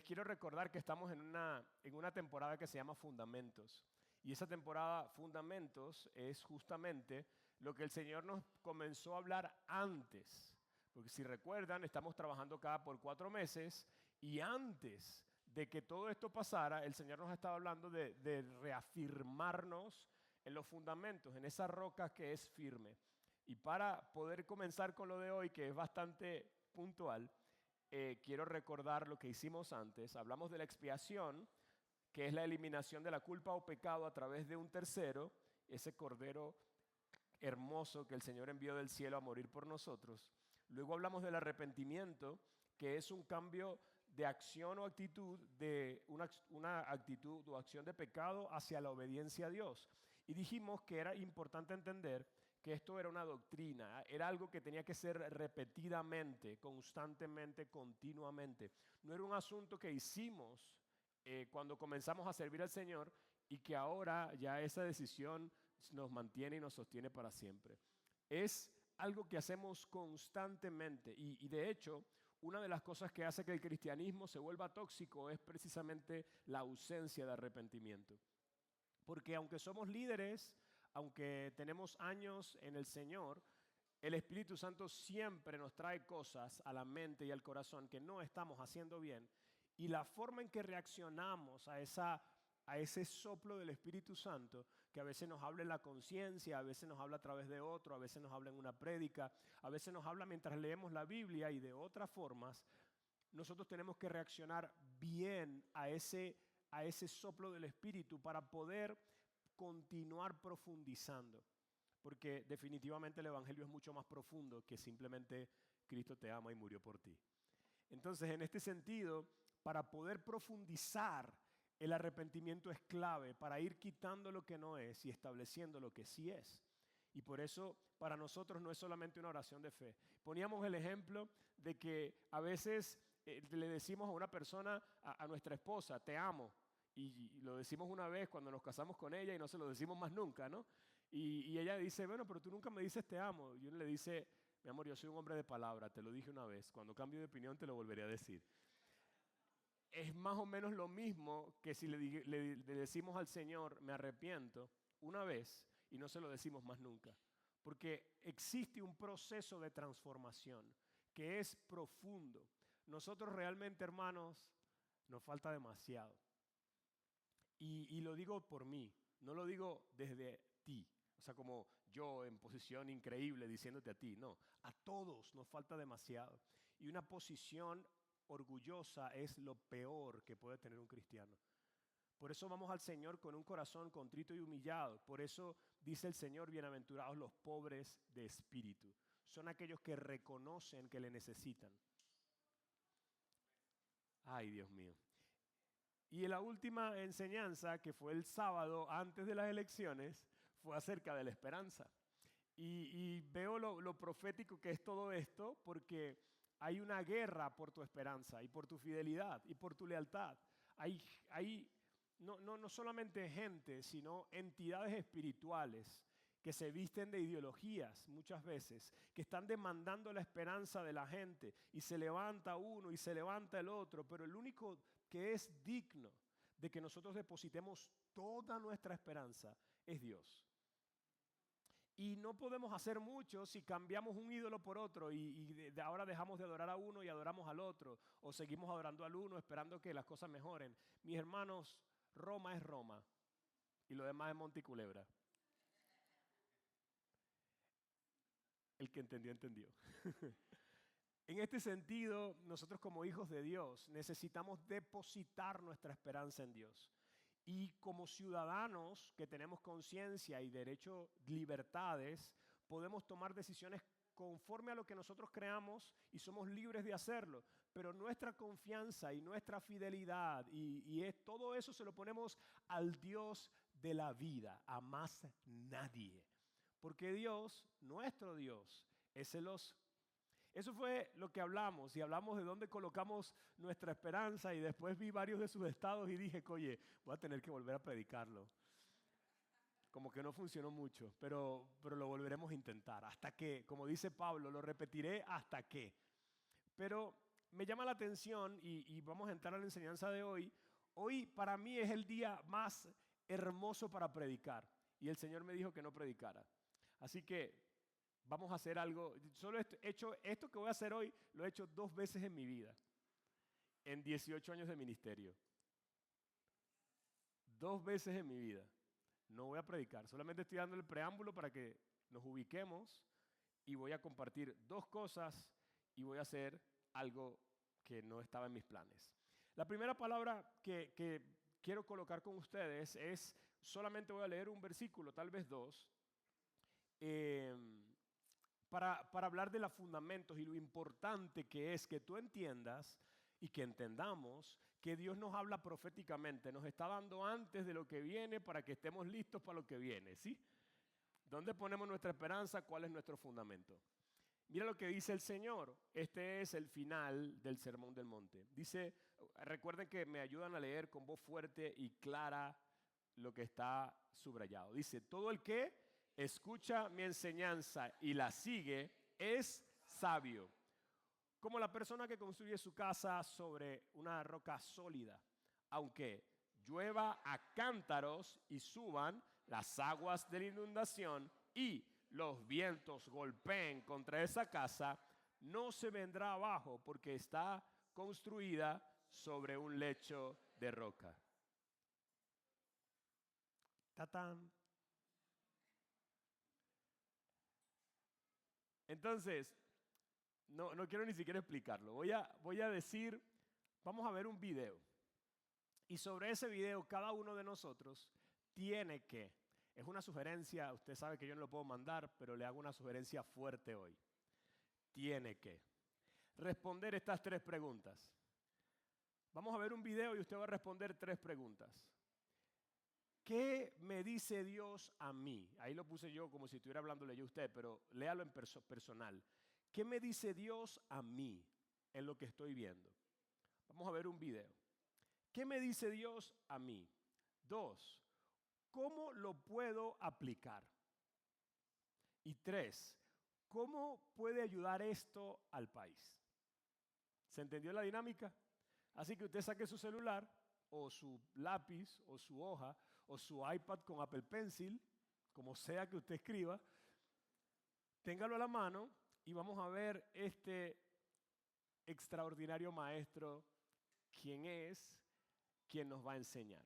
les quiero recordar que estamos en una temporada que se llama Fundamentos. Y esa temporada Fundamentos es justamente lo que el Señor nos comenzó a hablar antes. Porque si recuerdan, estamos trabajando cada por 4 meses y antes de que todo esto pasara, el Señor nos estaba hablando de reafirmarnos en los fundamentos, en esa roca que es firme. Y para poder comenzar con lo de hoy, que es bastante puntual, quiero recordar lo que hicimos antes. Hablamos de la expiación, que es la eliminación de la culpa o pecado a través de un tercero, ese cordero hermoso que el Señor envió del cielo a morir por nosotros. Luego hablamos del arrepentimiento, que es un cambio de acción o actitud, de una actitud o acción de pecado hacia la obediencia a Dios. Y dijimos que era importante entender que esto era una doctrina, era algo que tenía que ser repetidamente, constantemente, continuamente. No era un asunto que hicimos cuando comenzamos a servir al Señor y que ahora ya esa decisión nos mantiene y nos sostiene para siempre. Es algo que hacemos constantemente y de hecho, una de las cosas que hace que el cristianismo se vuelva tóxico es precisamente la ausencia de arrepentimiento. Porque aunque somos líderes, aunque tenemos años en el Señor, el Espíritu Santo siempre nos trae cosas a la mente y al corazón que no estamos haciendo bien. Y la forma en que reaccionamos a ese soplo del Espíritu Santo, que a veces nos habla en la conciencia, a veces nos habla a través de otro, a veces nos habla en una prédica, a veces nos habla mientras leemos la Biblia y de otras formas, nosotros tenemos que reaccionar bien a ese soplo del Espíritu para poder continuar profundizando. Porque definitivamente el Evangelio es mucho más profundo que simplemente Cristo te ama y murió por ti. Entonces, en este sentido, para poder profundizar, el arrepentimiento es clave para ir quitando lo que no es y estableciendo lo que sí es. Y por eso para nosotros no es solamente una oración de fe. Poníamos el ejemplo de que a veces le decimos a una persona, a nuestra esposa, te amo. Y lo decimos una vez cuando nos casamos con ella y no se lo decimos más nunca, ¿no? Y ella dice, bueno, pero tú nunca me dices te amo. Y uno le dice, mi amor, yo soy un hombre de palabra, te lo dije una vez. Cuando cambio de opinión te lo volveré a decir. Es más o menos lo mismo que si le decimos al Señor, me arrepiento, una vez y no se lo decimos más nunca. Porque existe un proceso de transformación que es profundo. Nosotros realmente, hermanos, nos falta demasiado. Y lo digo por mí, no lo digo desde ti. O sea, como yo en posición increíble diciéndote a ti. No, a todos nos falta demasiado. Y una posición orgullosa es lo peor que puede tener un cristiano. Por eso vamos al Señor con un corazón contrito y humillado. Por eso dice el Señor, bienaventurados los pobres de espíritu. Son aquellos que reconocen que le necesitan. Ay, Dios mío. Y la última enseñanza, que fue el sábado antes de las elecciones, fue acerca de la esperanza. Y veo lo profético que es todo esto, porque hay una guerra por tu esperanza y por tu fidelidad y por tu lealtad. Hay no solamente gente, sino entidades espirituales que se visten de ideologías muchas veces, que están demandando la esperanza de la gente y se levanta uno y se levanta el otro, pero el único que es digno de que nosotros depositemos toda nuestra esperanza es Dios. Y no podemos hacer mucho si cambiamos un ídolo por otro y de ahora dejamos de adorar a uno y adoramos al otro, o seguimos adorando al uno esperando que las cosas mejoren. Mis hermanos, Roma es Roma y lo demás es Monte y Culebra. El que entendió, entendió. En este sentido, nosotros como hijos de Dios necesitamos depositar nuestra esperanza en Dios. Y como ciudadanos que tenemos conciencia y derecho, libertades, podemos tomar decisiones conforme a lo que nosotros creamos y somos libres de hacerlo. Pero nuestra confianza y nuestra fidelidad todo eso se lo ponemos al Dios de la vida, a más nadie. Porque Dios, nuestro Dios, es celoso. Eso fue lo que hablamos y hablamos de dónde colocamos nuestra esperanza y después vi varios de sus estados y dije, oye, voy a tener que volver a predicarlo. Como que no funcionó mucho, pero lo volveremos a intentar hasta que, como dice Pablo, lo repetiré hasta que. Pero me llama la atención y vamos a entrar a la enseñanza de hoy. Hoy para mí es el día más hermoso para predicar y el Señor me dijo que no predicara. Así que vamos a hacer algo. Solo esto que voy a hacer hoy lo he hecho 2 veces en mi vida, en 18 años de ministerio. 2 veces en mi vida. No voy a predicar, solamente estoy dando el preámbulo para que nos ubiquemos y voy a compartir 2 cosas y voy a hacer algo que no estaba en mis planes. La primera palabra que quiero colocar con ustedes es, solamente voy a leer un versículo, tal vez 2, para hablar de los fundamentos y lo importante que es que tú entiendas y que entendamos que Dios nos habla proféticamente, nos está dando antes de lo que viene para que estemos listos para lo que viene, ¿sí? ¿Dónde ponemos nuestra esperanza? ¿Cuál es nuestro fundamento? Mira lo que dice el Señor. Este es el final del Sermón del Monte. Dice, recuerden que me ayudan a leer con voz fuerte y clara lo que está subrayado. Dice, todo el que escucha mi enseñanza y la sigue es sabio, como la persona que construye su casa sobre una roca sólida. Aunque llueva a cántaros y suban las aguas de la inundación y los vientos golpeen contra esa casa, no se vendrá abajo porque está construida sobre un lecho de roca. ¡Tatán! Entonces, no quiero ni siquiera explicarlo. Voy a decir, vamos a ver un video. Y sobre ese video, cada uno de nosotros tiene que, es una sugerencia, usted sabe que yo no lo puedo mandar, pero le hago una sugerencia fuerte hoy. Tiene que responder estas 3 preguntas. Vamos a ver un video y usted va a responder 3 preguntas. ¿Qué me dice Dios a mí? Ahí lo puse yo como si estuviera hablándole yo a usted, pero léalo en personal. ¿Qué me dice Dios a mí en lo que estoy viendo? Vamos a ver un video. ¿Qué me dice Dios a mí? 2, ¿cómo lo puedo aplicar? Y 3, ¿cómo puede ayudar esto al país? ¿Se entendió la dinámica? Así que usted saque su celular o su lápiz o su hoja o su iPad con Apple Pencil, como sea que usted escriba, téngalo a la mano y vamos a ver este extraordinario maestro, quién es, quién nos va a enseñar.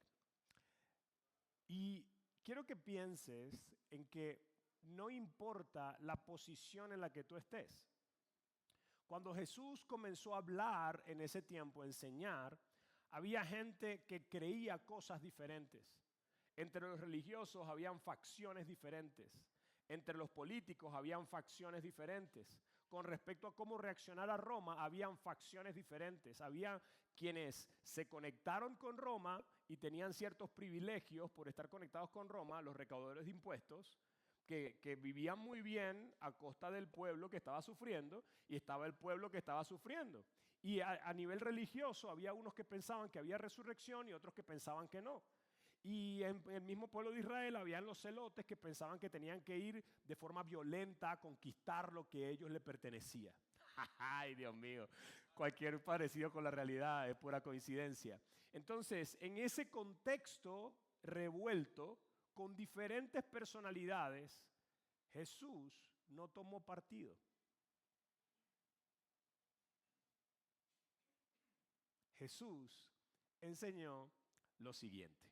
Y quiero que pienses en que no importa la posición en la que tú estés. Cuando Jesús comenzó a hablar en ese tiempo, a enseñar, había gente que creía cosas diferentes. Entre los religiosos habían facciones diferentes. Entre los políticos habían facciones diferentes. Con respecto a cómo reaccionar a Roma, habían facciones diferentes. Había quienes se conectaron con Roma y tenían ciertos privilegios por estar conectados con Roma, los recaudadores de impuestos, que vivían muy bien a costa del pueblo que estaba sufriendo, y estaba el pueblo que estaba sufriendo. Y a nivel religioso había unos que pensaban que había resurrección y otros que pensaban que no. Y en el mismo pueblo de Israel habían los celotes que pensaban que tenían que ir de forma violenta a conquistar lo que a ellos les pertenecía. Ay, Dios mío, cualquier parecido con la realidad es pura coincidencia. Entonces, en ese contexto revuelto, con diferentes personalidades, Jesús no tomó partido. Jesús enseñó lo siguiente.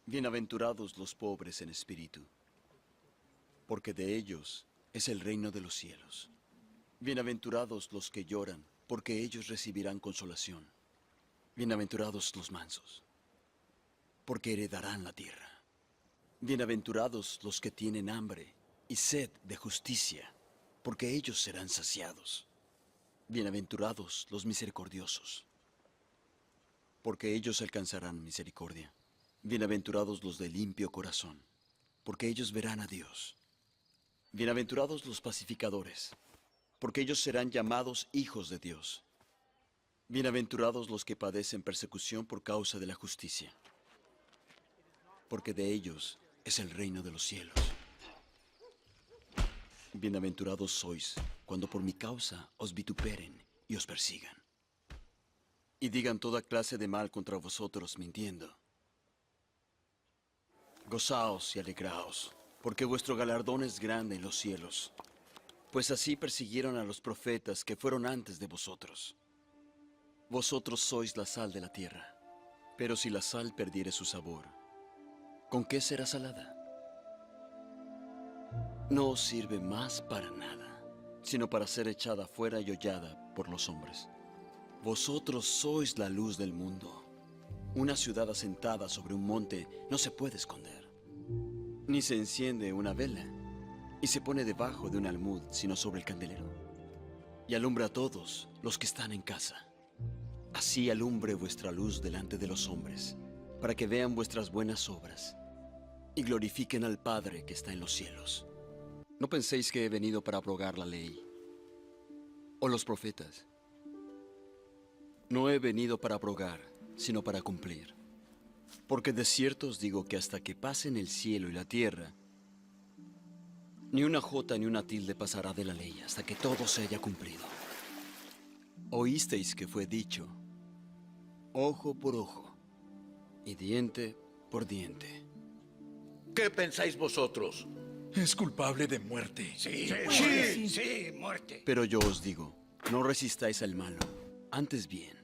Bienaventurados los pobres en espíritu, porque de ellos es el reino de los cielos. Bienaventurados los que lloran, porque ellos recibirán consolación. Bienaventurados los mansos, porque heredarán la tierra. Bienaventurados los que tienen hambre y sed de justicia, porque ellos serán saciados. Bienaventurados los misericordiosos, porque ellos alcanzarán misericordia. Bienaventurados los de limpio corazón, porque ellos verán a Dios. Bienaventurados los pacificadores, porque ellos serán llamados hijos de Dios. Bienaventurados los que padecen persecución por causa de la justicia, porque de ellos es el reino de los cielos. Bienaventurados sois cuando por mi causa os vituperen y os persigan, y digan toda clase de mal contra vosotros mintiendo. Gozaos y alegraos, porque vuestro galardón es grande en los cielos, pues así persiguieron a los profetas que fueron antes de vosotros. Vosotros sois la sal de la tierra, pero si la sal perdiere su sabor, ¿con qué será salada? No os sirve más para nada, sino para ser echada fuera y hollada por los hombres. Vosotros sois la luz del mundo. Una ciudad asentada sobre un monte no se puede esconder, ni se enciende una vela y se pone debajo de un almud, sino sobre el candelero, y alumbra a todos los que están en casa. Así alumbre vuestra luz delante de los hombres, para que vean vuestras buenas obras y glorifiquen al Padre que está en los cielos. No penséis que he venido para abrogar la ley o los profetas. No he venido para abrogar, sino para cumplir. Porque de cierto os digo que hasta que pasen el cielo y la tierra, ni una jota ni una tilde pasará de la ley hasta que todo se haya cumplido. Oísteis que fue dicho, ojo por ojo y diente por diente. ¿Qué pensáis vosotros? Es culpable de muerte. Sí, muerte. Pero yo os digo, no resistáis al malo, antes bien,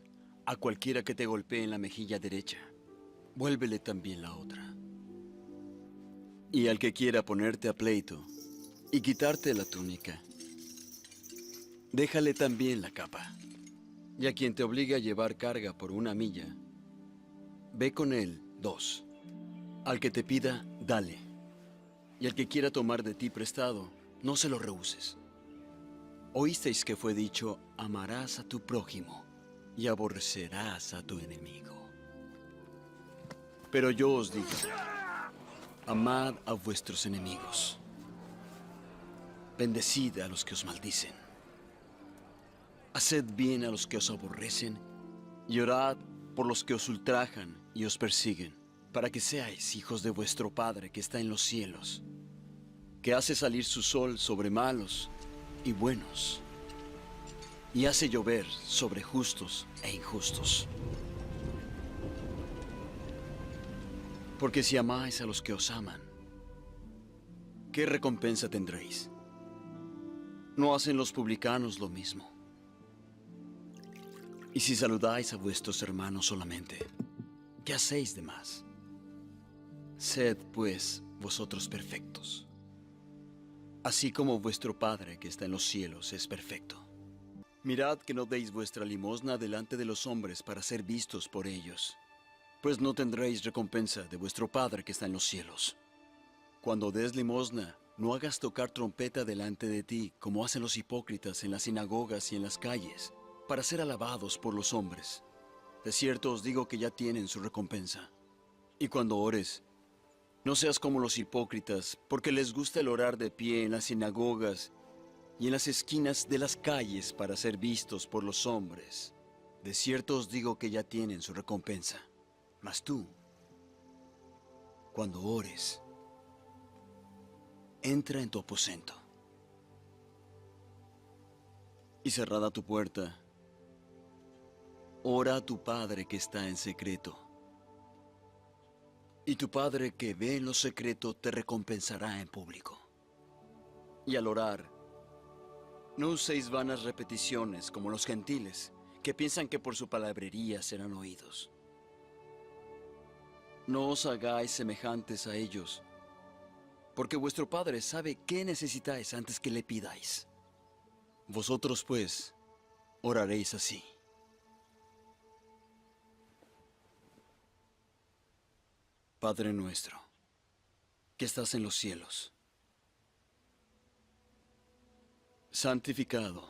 a cualquiera que te golpee en la mejilla derecha, vuélvele también la otra. Y al que quiera ponerte a pleito y quitarte la túnica, déjale también la capa. Y a quien te obligue a llevar carga por 1 milla, ve con él 2. Al que te pida, dale. Y al que quiera tomar de ti prestado, no se lo rehuses. Oísteis que fue dicho, amarás a tu prójimo y aborrecerás a tu enemigo. Pero yo os digo, amad a vuestros enemigos. Bendecid a los que os maldicen. Haced bien a los que os aborrecen y orad por los que os ultrajan y os persiguen, para que seáis hijos de vuestro Padre que está en los cielos, que hace salir su sol sobre malos y buenos, y hace llover sobre justos e injustos. Porque si amáis a los que os aman, ¿qué recompensa tendréis? ¿No hacen los publicanos lo mismo? Y si saludáis a vuestros hermanos solamente, ¿qué hacéis de más? Sed, pues, vosotros perfectos, así como vuestro Padre que está en los cielos es perfecto. Mirad que no deis vuestra limosna delante de los hombres para ser vistos por ellos, pues no tendréis recompensa de vuestro Padre que está en los cielos. Cuando des limosna, no hagas tocar trompeta delante de ti, como hacen los hipócritas en las sinagogas y en las calles, para ser alabados por los hombres. De cierto os digo que ya tienen su recompensa. Y cuando ores, no seas como los hipócritas, porque les gusta el orar de pie en las sinagogas y en las esquinas de las calles para ser vistos por los hombres. De cierto os digo que ya tienen su recompensa. Mas tú, cuando ores, entra en tu aposento y cerrada tu puerta, ora a tu Padre que está en secreto. Y tu Padre que ve en lo secreto te recompensará en público. Y al orar, no uséis vanas repeticiones como los gentiles, que piensan que por su palabrería serán oídos. No os hagáis semejantes a ellos, porque vuestro Padre sabe qué necesitáis antes que le pidáis. Vosotros, pues, oraréis así. Padre nuestro, que estás en los cielos, santificado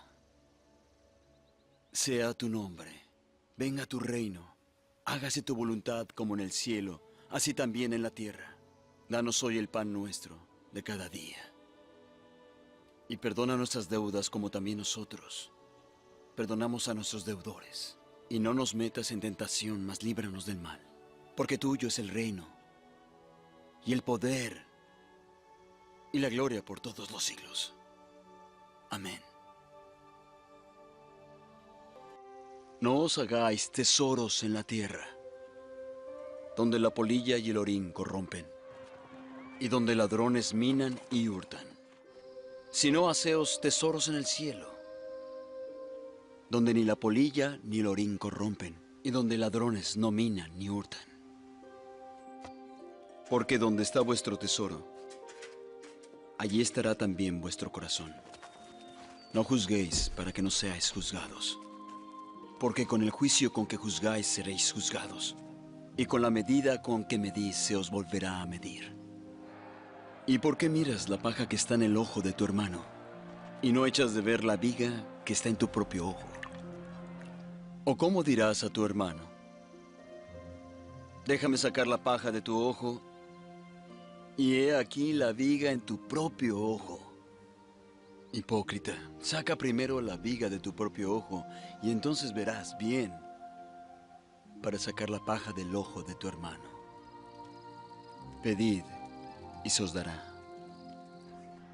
sea tu nombre, venga tu reino, hágase tu voluntad como en el cielo, así también en la tierra. Danos hoy el pan nuestro de cada día. Y perdona nuestras deudas como también nosotros perdonamos a nuestros deudores. Y no nos metas en tentación, mas líbranos del mal. Porque tuyo es el reino, y el poder, y la gloria por todos los siglos. Amén. No os hagáis tesoros en la tierra, donde la polilla y el orín corrompen, y donde ladrones minan y hurtan, sino haceos tesoros en el cielo, donde ni la polilla ni el orín corrompen, y donde ladrones no minan ni hurtan. Porque donde está vuestro tesoro, allí estará también vuestro corazón. No juzguéis para que no seáis juzgados, porque con el juicio con que juzgáis seréis juzgados, y con la medida con que medís se os volverá a medir. ¿Y por qué miras la paja que está en el ojo de tu hermano, y no echas de ver la viga que está en tu propio ojo? ¿O cómo dirás a tu hermano: déjame sacar la paja de tu ojo, y he aquí la viga en tu propio ojo? Hipócrita, saca primero la viga de tu propio ojo, y entonces verás bien para sacar la paja del ojo de tu hermano. Pedid, y se os dará.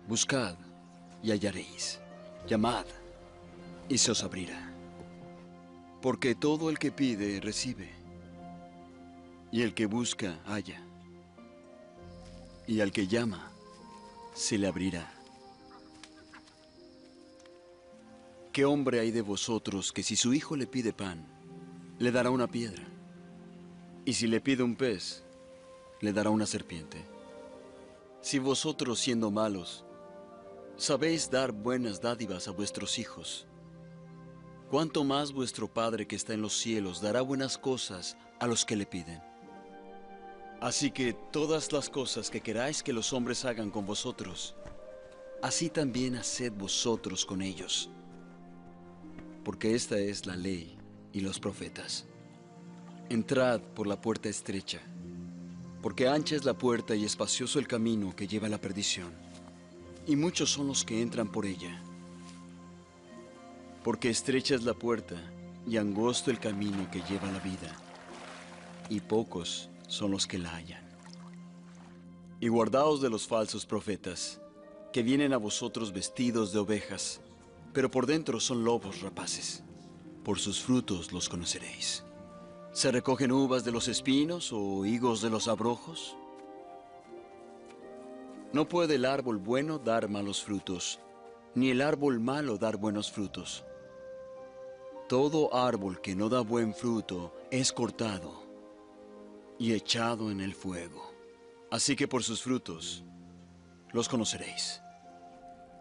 Buscad, y hallaréis. Llamad, y se os abrirá. Porque todo el que pide, recibe. Y el que busca, halla. Y al que llama, se le abrirá. ¿Qué hombre hay de vosotros que si su hijo le pide pan, le dará una piedra? Y si le pide un pez, le dará una serpiente. Si vosotros, siendo malos, sabéis dar buenas dádivas a vuestros hijos, ¿cuánto más vuestro Padre que está en los cielos dará buenas cosas a los que le piden? Así que todas las cosas que queráis que los hombres hagan con vosotros, así también haced vosotros con ellos. Porque esta es la ley y los profetas. Entrad por la puerta estrecha, porque ancha es la puerta y espacioso el camino que lleva a la perdición, y muchos son los que entran por ella. Porque estrecha es la puerta y angosto el camino que lleva a la vida, y pocos son los que la hallan. Y guardaos de los falsos profetas, que vienen a vosotros vestidos de ovejas, pero por dentro son lobos rapaces. Por sus frutos los conoceréis. ¿Se recogen uvas de los espinos o higos de los abrojos? No puede el árbol bueno dar malos frutos, ni el árbol malo dar buenos frutos. Todo árbol que no da buen fruto es cortado y echado en el fuego. Así que por sus frutos los conoceréis.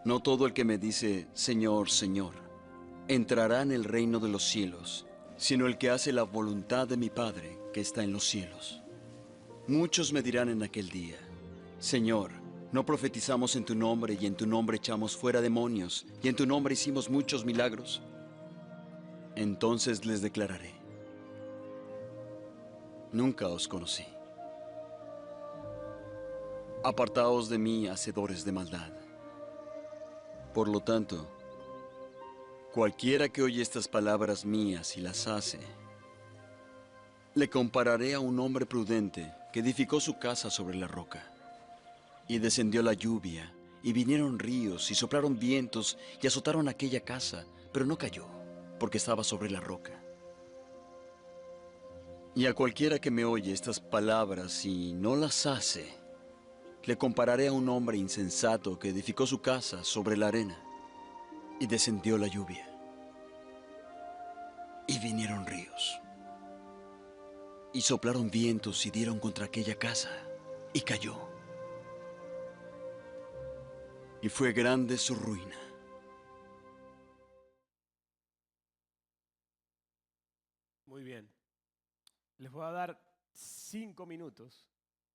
No todo el que me dice, Señor, Señor, entrará en el reino de los cielos, sino el que hace la voluntad de mi Padre que está en los cielos. Muchos me dirán en aquel día, Señor, ¿no profetizamos en tu nombre y en tu nombre echamos fuera demonios y en tu nombre hicimos muchos milagros? Entonces les declararé, nunca os conocí. Apartaos de mí, hacedores de maldad. Por lo tanto, cualquiera que oye estas palabras mías y las hace, le compararé a un hombre prudente que edificó su casa sobre la roca. Y descendió la lluvia, y vinieron ríos, y soplaron vientos, y azotaron aquella casa, pero no cayó, porque estaba sobre la roca. Y a cualquiera que me oye estas palabras y no las hace, le compararé a un hombre insensato que edificó su casa sobre la arena, y descendió la lluvia, y vinieron ríos, y soplaron vientos y dieron contra aquella casa, y cayó, y fue grande su ruina. Muy bien. Les voy a dar 5 minutos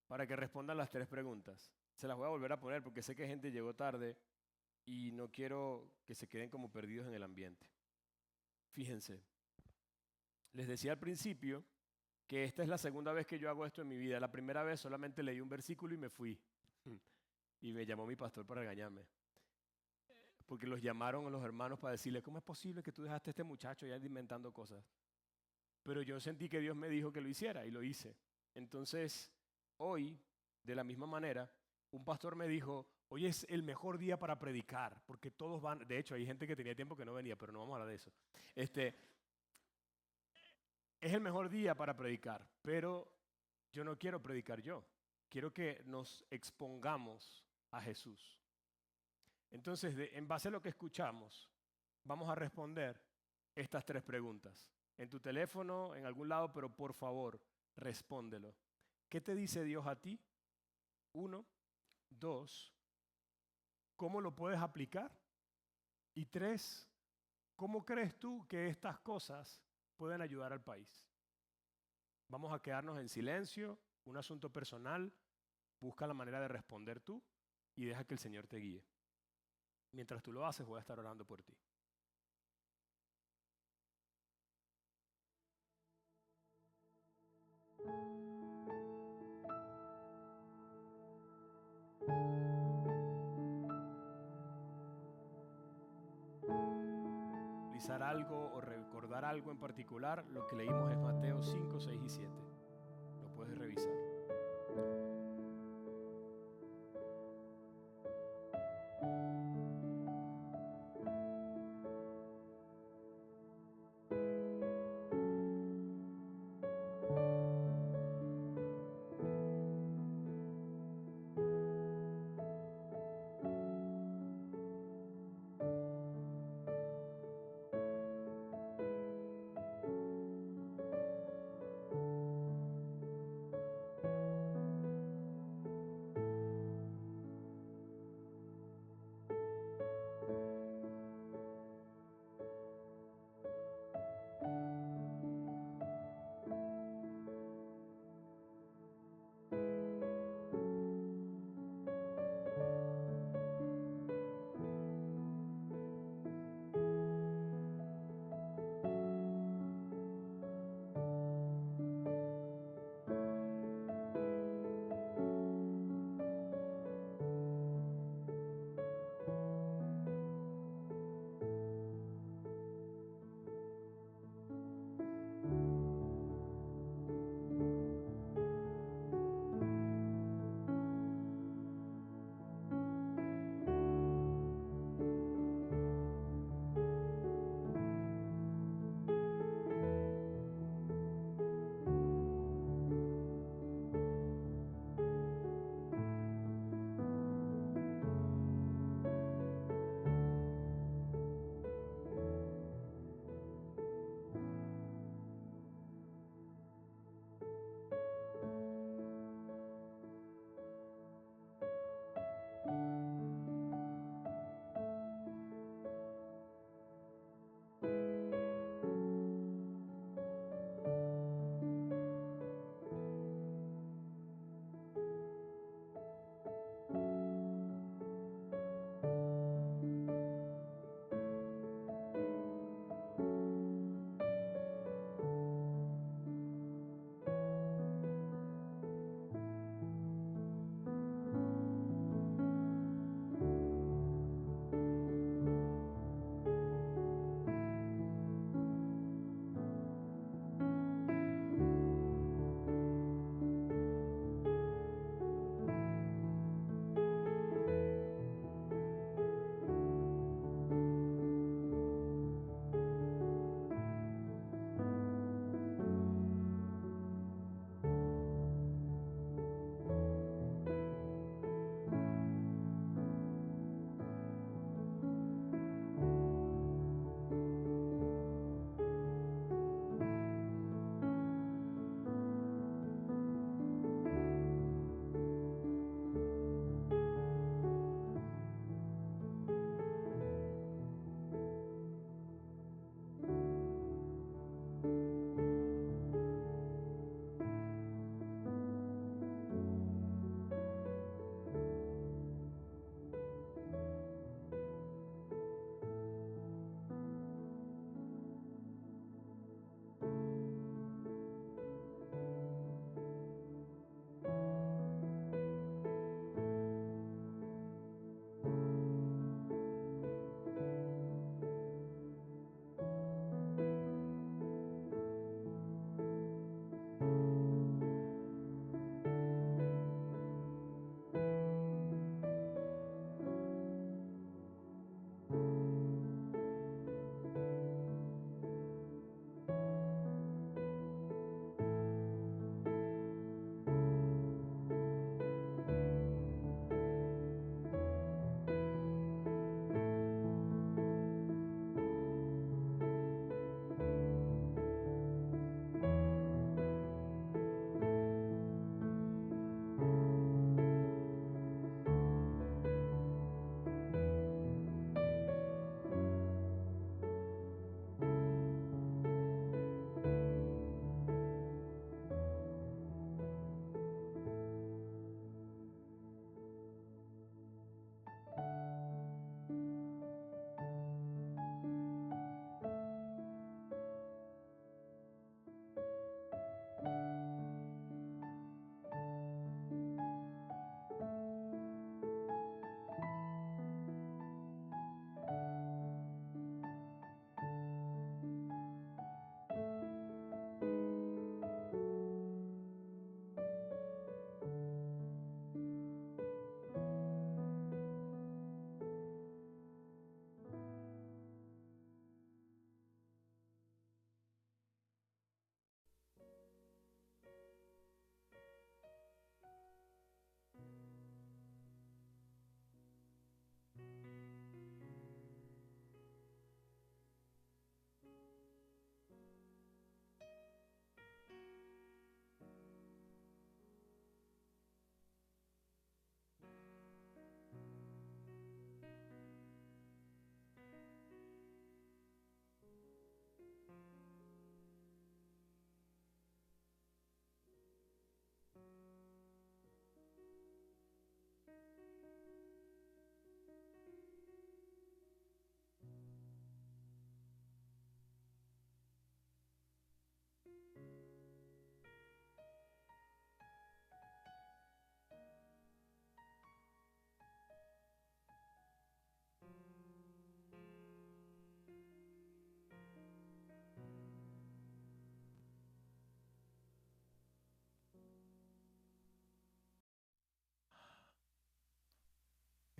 para que respondan las 3 preguntas. Se las voy a volver a poner porque sé que gente llegó tarde y no quiero que se queden como perdidos en el ambiente. Fíjense, les decía al principio que esta es la segunda vez que yo hago esto en mi vida. La primera vez solamente leí un versículo y me fui. Y me llamó mi pastor para regañarme. Porque los llamaron a los hermanos para decirle, ¿cómo es posible que tú dejaste a este muchacho ya inventando cosas? Pero yo sentí que Dios me dijo que lo hiciera y lo hice. Entonces, hoy, de la misma manera, un pastor me dijo, Hoy es el mejor día para predicar, porque todos van, de hecho hay gente que tenía tiempo que no venía, pero no vamos a hablar de eso. Es el mejor día para predicar, pero yo no quiero predicar yo. Quiero que nos expongamos a Jesús. Entonces, en base a lo que escuchamos, vamos a responder estas 3 preguntas. En tu teléfono, en algún lado, pero por favor, respóndelo. ¿Qué te dice Dios a ti? 1, 2, ¿cómo lo puedes aplicar? Y 3, ¿cómo crees tú que estas cosas pueden ayudar al país? Vamos a quedarnos en silencio, un asunto personal, busca la manera de responder tú y deja que el Señor te guíe. Mientras tú lo haces, voy a estar orando por ti. Realizar algo o recordar algo en particular, lo que leímos es Mateo 5, 6 y 7. Lo puedes revisar.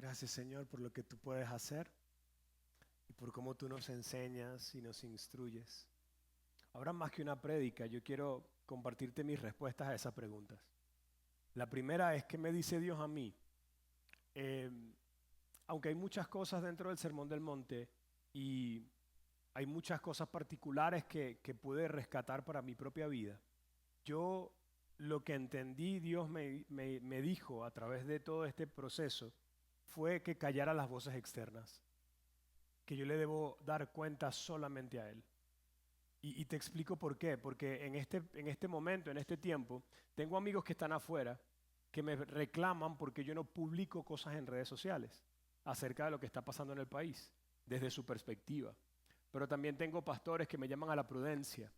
Gracias, Señor, por lo que tú puedes hacer y por cómo tú nos enseñas y nos instruyes. Ahora más que una prédica, yo quiero compartirte mis respuestas a esas preguntas. La primera es, ¿qué me dice Dios a mí? Aunque hay muchas cosas dentro del Sermón del Monte y hay muchas cosas particulares que pude rescatar para mi propia vida, yo lo que entendí, Dios me dijo a través de todo este proceso, fue que callara las voces externas, que yo le debo dar cuenta solamente a Él. Y te explico por qué, porque en este momento, en este tiempo, tengo amigos que están afuera que me reclaman porque yo no publico cosas en redes sociales acerca de lo que está pasando en el país, desde su perspectiva. Pero también tengo pastores que me llaman a la prudencia,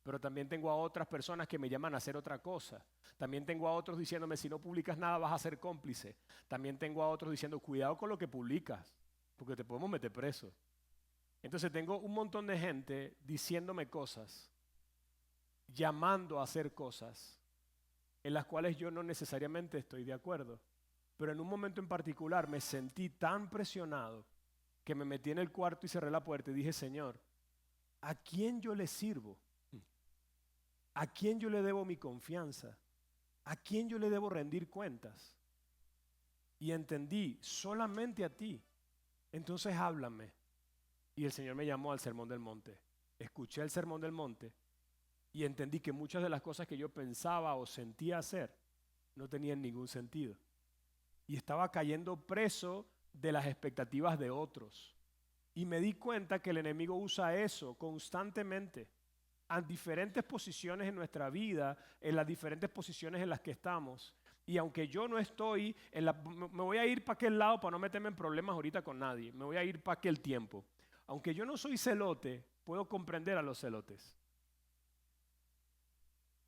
pero también tengo a otras personas que me llaman a hacer otra cosa. También tengo a otros diciéndome, si no publicas nada vas a ser cómplice. También tengo a otros diciendo, cuidado con lo que publicas, porque te podemos meter preso. Entonces tengo un montón de gente diciéndome cosas, llamando a hacer cosas en las cuales yo no necesariamente estoy de acuerdo. Pero en un momento en particular me sentí tan presionado que me metí en el cuarto y cerré la puerta y dije, Señor, ¿a quién yo le sirvo? ¿A quién yo le debo mi confianza? ¿A quién yo le debo rendir cuentas? Y entendí, solamente a ti. Entonces háblame. Y el Señor me llamó al Sermón del Monte. Escuché el Sermón del Monte y entendí que muchas de las cosas que yo pensaba o sentía hacer no tenían ningún sentido. Y estaba cayendo preso de las expectativas de otros. Y me di cuenta que el enemigo usa eso constantemente en diferentes posiciones en nuestra vida, en las diferentes posiciones en las que estamos. Y aunque yo no estoy, me voy a ir para aquel lado para no meterme en problemas ahorita con nadie. Me voy a ir para aquel tiempo. Aunque yo no soy celote, puedo comprender a los celotes.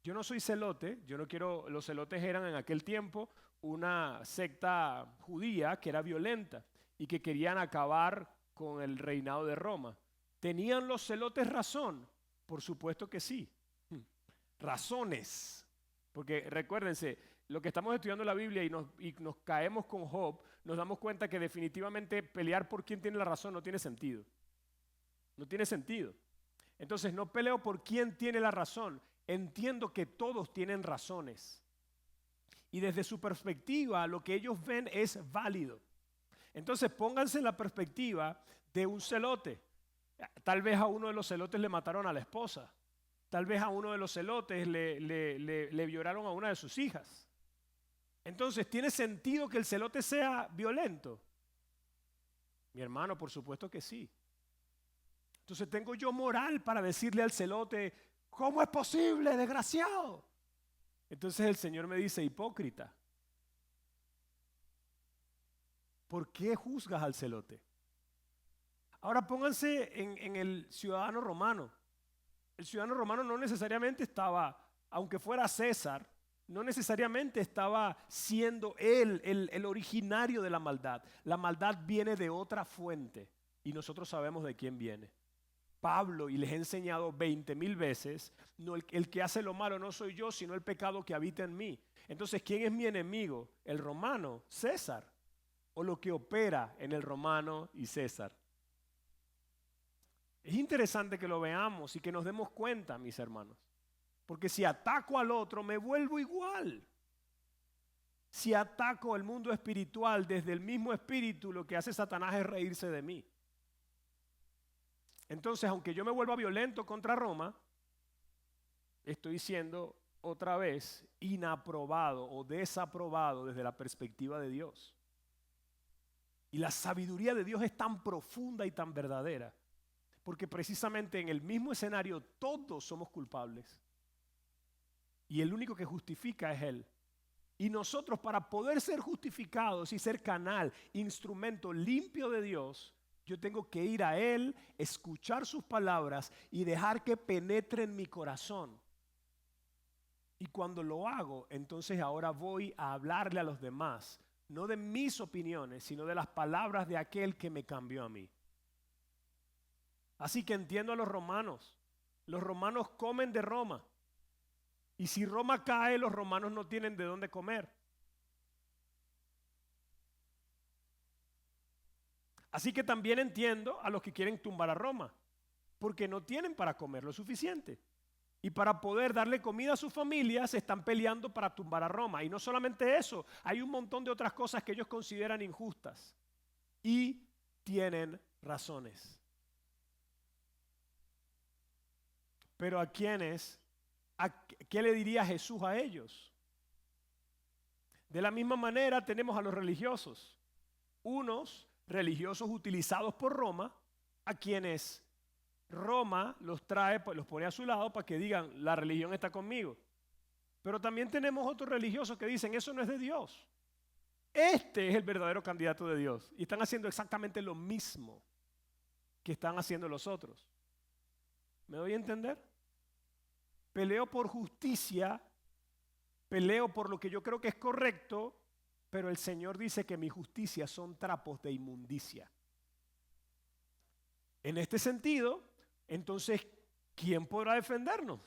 Yo no soy celote, los celotes eran en aquel tiempo una secta judía que era violenta y que querían acabar con el reinado de Roma. ¿Tenían los celotes razón? Por supuesto que sí. Razones. Porque recuérdense, lo que estamos estudiando en la Biblia y nos caemos con Job, nos damos cuenta que definitivamente pelear por quién tiene la razón no tiene sentido. No tiene sentido. Entonces no peleo por quién tiene la razón. Entiendo que todos tienen razones. Y desde su perspectiva, lo que ellos ven es válido. Entonces pónganse en la perspectiva de un celote. Tal vez a uno de los celotes le mataron a la esposa. Tal vez a uno de los celotes le violaron a una de sus hijas. Entonces, ¿tiene sentido que el celote sea violento? Mi hermano, por supuesto que sí. Entonces tengo yo moral para decirle al celote, ¿cómo es posible, desgraciado? Entonces el Señor me dice, hipócrita, ¿por qué juzgas al celote? Ahora pónganse en el ciudadano romano. El ciudadano romano no necesariamente estaba, aunque fuera César, no necesariamente estaba siendo él el originario de la maldad. La maldad viene de otra fuente y nosotros sabemos de quién viene. Pablo, y les he enseñado 20,000 veces, no, el que hace lo malo no soy yo, sino el pecado que habita en mí. Entonces, ¿quién es mi enemigo? ¿El romano? César. ¿O lo que opera en el romano y César? Es interesante que lo veamos y que nos demos cuenta, mis hermanos. Porque si ataco al otro, me vuelvo igual. Si ataco el mundo espiritual desde el mismo espíritu, lo que hace Satanás es reírse de mí. Entonces, aunque yo me vuelva violento contra Roma, estoy siendo otra vez inaprobado o desaprobado desde la perspectiva de Dios. Y la sabiduría de Dios es tan profunda y tan verdadera, porque precisamente en el mismo escenario todos somos culpables. Y el único que justifica es Él. Y nosotros, para poder ser justificados y ser canal, instrumento limpio de Dios, yo tengo que ir a Él, escuchar sus palabras y dejar que penetre en mi corazón. Y cuando lo hago, entonces ahora voy a hablarle a los demás, no de mis opiniones, sino de las palabras de aquel que me cambió a mí. Así que entiendo a los romanos. Los romanos comen de Roma. Y si Roma cae, los romanos no tienen de dónde comer. Así que también entiendo a los que quieren tumbar a Roma, porque no tienen para comer lo suficiente. Y para poder darle comida a sus familias se están peleando para tumbar a Roma. Y no solamente eso, hay un montón de otras cosas que ellos consideran injustas. Y tienen razones. Pero ¿qué le diría Jesús a ellos? De la misma manera tenemos a los religiosos. Unos religiosos utilizados por Roma, a quienes Roma los trae, los pone a su lado para que digan, la religión está conmigo. Pero también tenemos otros religiosos que dicen, eso no es de Dios. Este es el verdadero candidato de Dios. Y están haciendo exactamente lo mismo que están haciendo los otros. ¿Me doy a entender? Peleo por justicia, peleo por lo que yo creo que es correcto, pero el Señor dice que mi justicia son trapos de inmundicia. En este sentido, entonces, ¿quién podrá defendernos?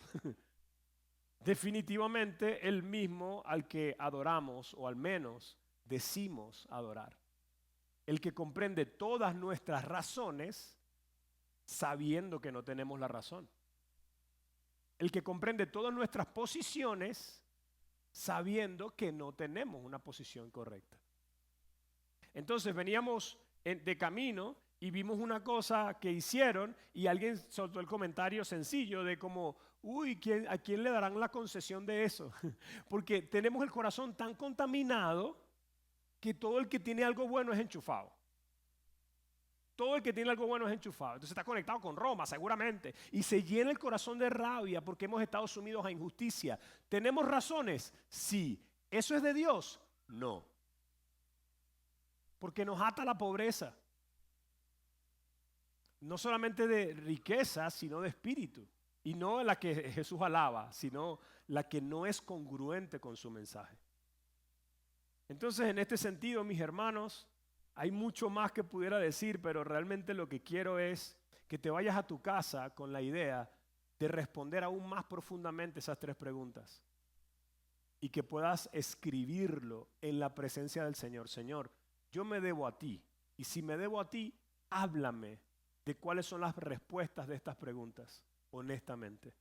Definitivamente el mismo al que adoramos, o al menos decimos adorar. El que comprende todas nuestras razones, sabiendo que no tenemos la razón. El que comprende todas nuestras posiciones, sabiendo que no tenemos una posición correcta. Entonces veníamos de camino y vimos una cosa que hicieron y alguien soltó el comentario sencillo de como, uy, ¿a quién le darán la concesión de eso? Porque tenemos el corazón tan contaminado que todo el que tiene algo bueno es enchufado. Todo el que tiene algo bueno es enchufado. Entonces está conectado con Roma seguramente y se llena el corazón de rabia porque hemos estado sumidos a injusticia. ¿Tenemos razones? Sí. ¿Eso es de Dios? No. Porque nos ata la pobreza. No solamente de riqueza, sino de espíritu. Y no la que Jesús alaba, sino la que no es congruente con su mensaje. Entonces, en este sentido, mis hermanos, hay mucho más que pudiera decir, pero realmente lo que quiero es que te vayas a tu casa con la idea de responder aún más profundamente esas 3 preguntas. Y que puedas escribirlo en la presencia del Señor. Señor, yo me debo a ti. Y si me debo a ti, háblame de cuáles son las respuestas de estas preguntas, honestamente.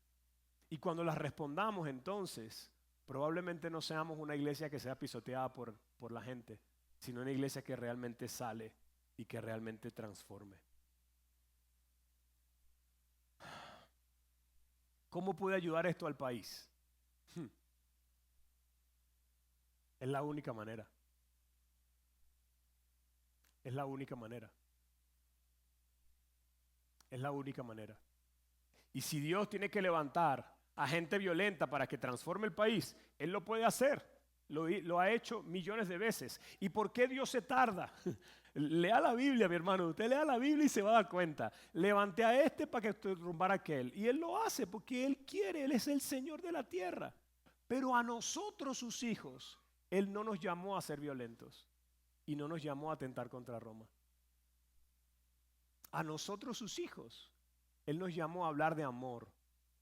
Y cuando las respondamos entonces, probablemente no seamos una iglesia que sea pisoteada por la gente, sino una iglesia que realmente sale y que realmente transforme. ¿Cómo puede ayudar esto al país? Es la única manera. Es la única manera. Es la única manera. Y si Dios tiene que levantar a gente violenta para que transforme el país, Él lo puede hacer. Lo ha hecho millones de veces. ¿Y por qué Dios se tarda? Lea la Biblia, mi hermano. Usted lea la Biblia y se va a dar cuenta. Levanté a este para que derrumbara a aquel. Y Él lo hace porque Él quiere. Él es el Señor de la tierra. Pero a nosotros, sus hijos, Él no nos llamó a ser violentos. Y no nos llamó a atentar contra Roma. A nosotros, sus hijos, Él nos llamó a hablar de amor,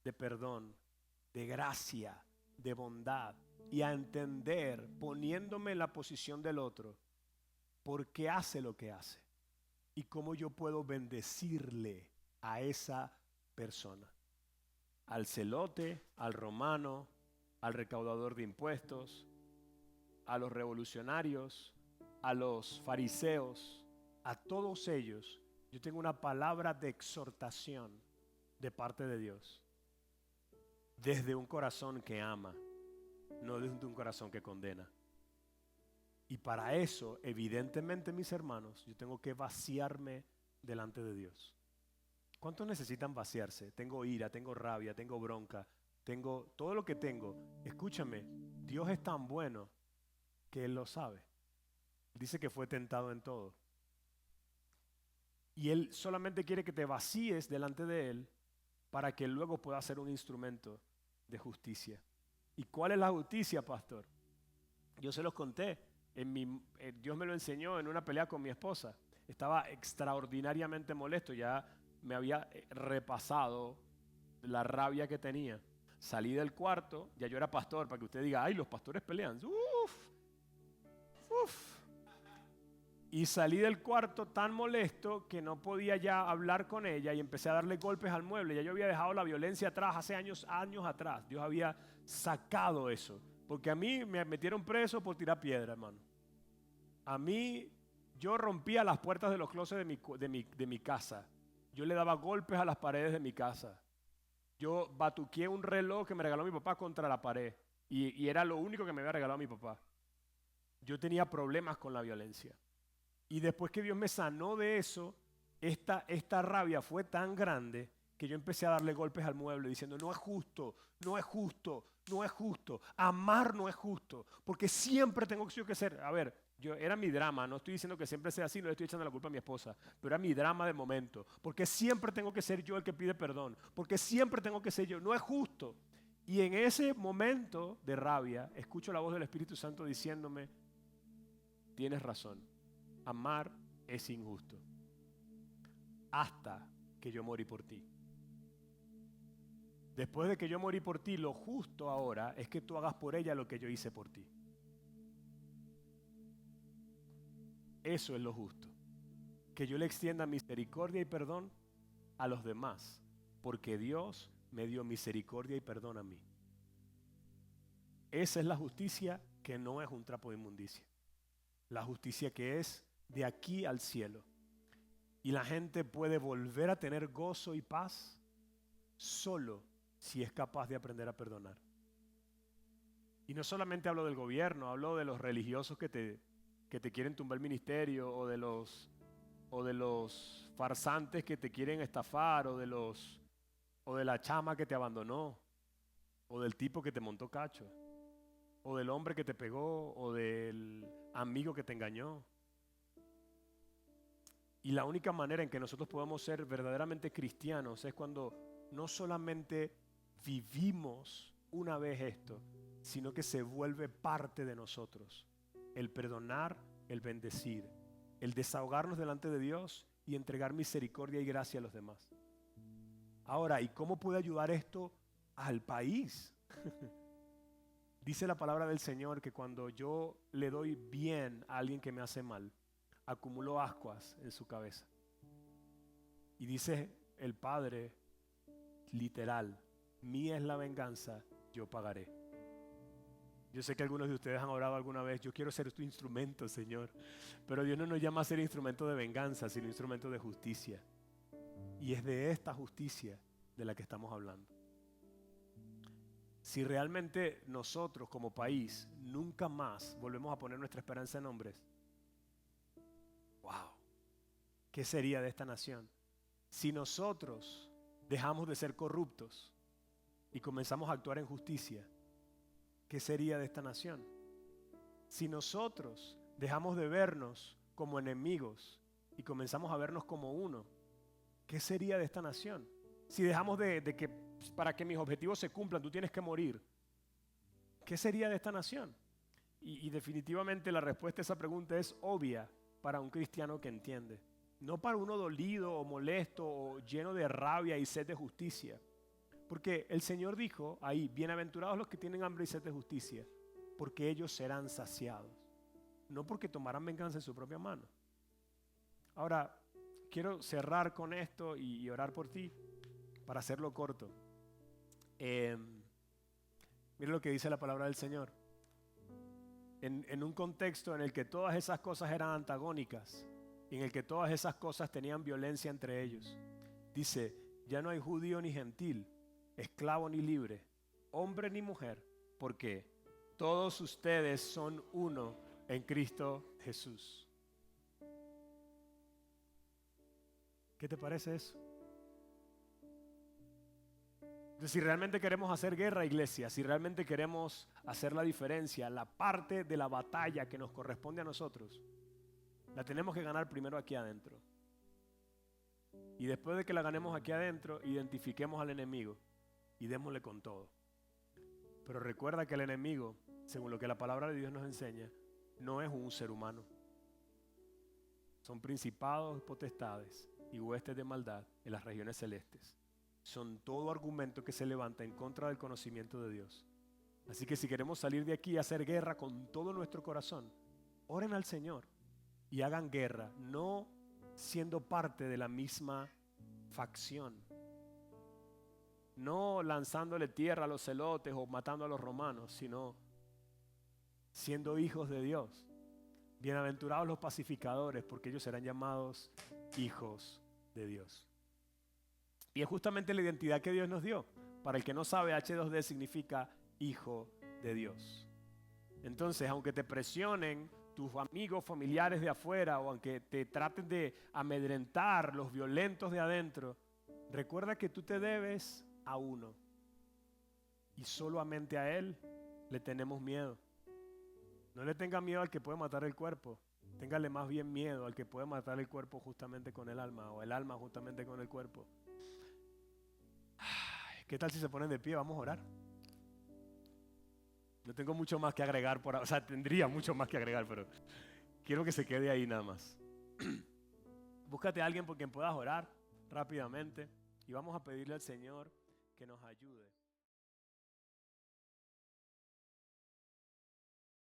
de perdón, de gracia, de bondad y a entender, poniéndome en la posición del otro, por qué hace lo que hace y cómo yo puedo bendecirle a esa persona, al celote, al romano, al recaudador de impuestos, a los revolucionarios, a los fariseos, a todos ellos. Yo tengo una palabra de exhortación de parte de Dios. Desde un corazón que ama, no desde un corazón que condena. Y para eso, evidentemente, mis hermanos, yo tengo que vaciarme delante de Dios. ¿Cuántos necesitan vaciarse? Tengo ira, tengo rabia, tengo bronca, tengo todo lo que tengo. Escúchame, Dios es tan bueno que Él lo sabe. Dice que fue tentado en todo. Y Él solamente quiere que te vacíes delante de Él para que luego pueda ser un instrumento de justicia. ¿Y cuál es la justicia, pastor? Yo se los conté. Dios me lo enseñó en una pelea con mi esposa. Estaba extraordinariamente molesto. Ya me había repasado la rabia que tenía. Salí del cuarto. Ya yo era pastor, para que usted diga, ay, los pastores pelean. Y salí del cuarto tan molesto que no podía ya hablar con ella y empecé a darle golpes al mueble. Ya yo había dejado la violencia atrás hace años atrás. Dios había sacado eso. Porque a mí me metieron preso por tirar piedra, hermano. A mí, yo rompía las puertas de los closets de mi casa. Yo le daba golpes a las paredes de mi casa. Yo batuqué un reloj que me regaló mi papá contra la pared. Y era lo único que me había regalado mi papá. Yo tenía problemas con la violencia. Y después que Dios me sanó de eso, esta rabia fue tan grande que yo empecé a darle golpes al mueble diciendo, no es justo, no es justo, no es justo. Amar no es justo, porque siempre tengo que ser. A ver, era mi drama, no estoy diciendo que siempre sea así, no le estoy echando la culpa a mi esposa, pero era mi drama de momento, porque siempre tengo que ser yo el que pide perdón, porque siempre tengo que ser yo, no es justo. Y en ese momento de rabia, escucho la voz del Espíritu Santo diciéndome, tienes razón. Amar es injusto hasta que yo morí por ti. Después de que yo morí por ti, lo justo ahora es que tú hagas por ella lo que yo hice por ti. Eso es lo justo. Que yo le extienda misericordia y perdón a los demás, porque Dios me dio misericordia y perdón a mí. Esa es la justicia que no es un trapo de inmundicia. La justicia que es de aquí al cielo. Y la gente puede volver a tener gozo y paz solo si es capaz de aprender a perdonar. Y no solamente hablo del gobierno, hablo de los religiosos que te quieren tumbar el ministerio, o de los farsantes que te quieren estafar, o de la chama que te abandonó, o del tipo que te montó cacho, o del hombre que te pegó, o del amigo que te engañó. Y la única manera en que nosotros podemos ser verdaderamente cristianos es cuando no solamente vivimos una vez esto, sino que se vuelve parte de nosotros. El perdonar, el bendecir, el desahogarnos delante de Dios y entregar misericordia y gracia a los demás. Ahora, ¿y cómo puede ayudar esto al país? Dice la palabra del Señor que cuando yo le doy bien a alguien que me hace mal, acumulo ascuas en su cabeza. Y dice el Padre, literal, mía es la venganza, yo pagaré. Yo sé que algunos de ustedes han orado alguna vez, yo quiero ser tu instrumento, Señor. Pero Dios no nos llama a ser instrumento de venganza, sino instrumento de justicia. Y es de esta justicia de la que estamos hablando. Si realmente nosotros como país nunca más volvemos a poner nuestra esperanza en hombres, wow, ¿qué sería de esta nación? Si nosotros dejamos de ser corruptos y comenzamos a actuar en justicia, ¿qué sería de esta nación? Si nosotros dejamos de vernos como enemigos y comenzamos a vernos como uno, ¿qué sería de esta nación? Si dejamos de que para que mis objetivos se cumplan tú tienes que morir, ¿qué sería de esta nación? Y definitivamente la respuesta a esa pregunta es obvia para un cristiano que entiende. No para uno dolido o molesto o lleno de rabia y sed de justicia. Porque el Señor dijo ahí, bienaventurados los que tienen hambre y sed de justicia, porque ellos serán saciados. No porque tomarán venganza en su propia mano. Ahora, quiero cerrar con esto y orar por ti para hacerlo corto. Mira lo que dice la palabra del Señor. En un contexto en el que todas esas cosas eran antagónicas, y en el que todas esas cosas tenían violencia entre ellos. Dice, ya no hay judío ni gentil, esclavo ni libre, hombre ni mujer, porque todos ustedes son uno en Cristo Jesús. ¿Qué te parece eso? Entonces, si realmente queremos hacer guerra, iglesia, si realmente queremos hacer la diferencia, la parte de la batalla que nos corresponde a nosotros, la tenemos que ganar primero aquí adentro. Y después de que la ganemos aquí adentro, identifiquemos al enemigo y démosle con todo. Pero recuerda que el enemigo, según lo que la palabra de Dios nos enseña, no es un ser humano. Son principados, potestades y huestes de maldad en las regiones celestes. Son todo argumento que se levanta en contra del conocimiento de Dios. Así que si queremos salir de aquí y hacer guerra con todo nuestro corazón, oren al Señor. y hagan guerra, no siendo parte de la misma facción, no lanzándole tierra a los celotes o matando a los romanos, sino siendo hijos de Dios. Bienaventurados los pacificadores, porque ellos serán llamados hijos de Dios. Y es justamente la identidad que Dios nos dio. Para el que no sabe, H2D significa hijo de Dios. Entonces, aunque te presionen tus amigos, familiares de afuera, o aunque te traten de amedrentar los violentos de adentro, recuerda que tú te debes a uno. Y solamente a Él le tenemos miedo. No le tenga miedo al que puede matar el cuerpo. Téngale más bien miedo al que puede matar el cuerpo justamente con el alma, o el alma justamente con el cuerpo. ¿Qué tal si se ponen de pie? Vamos a orar. No tengo mucho más que agregar, o sea, tendría mucho más que agregar, pero quiero que se quede ahí nada más. Búscate a alguien por quien puedas orar rápidamente y vamos a pedirle al Señor que nos ayude.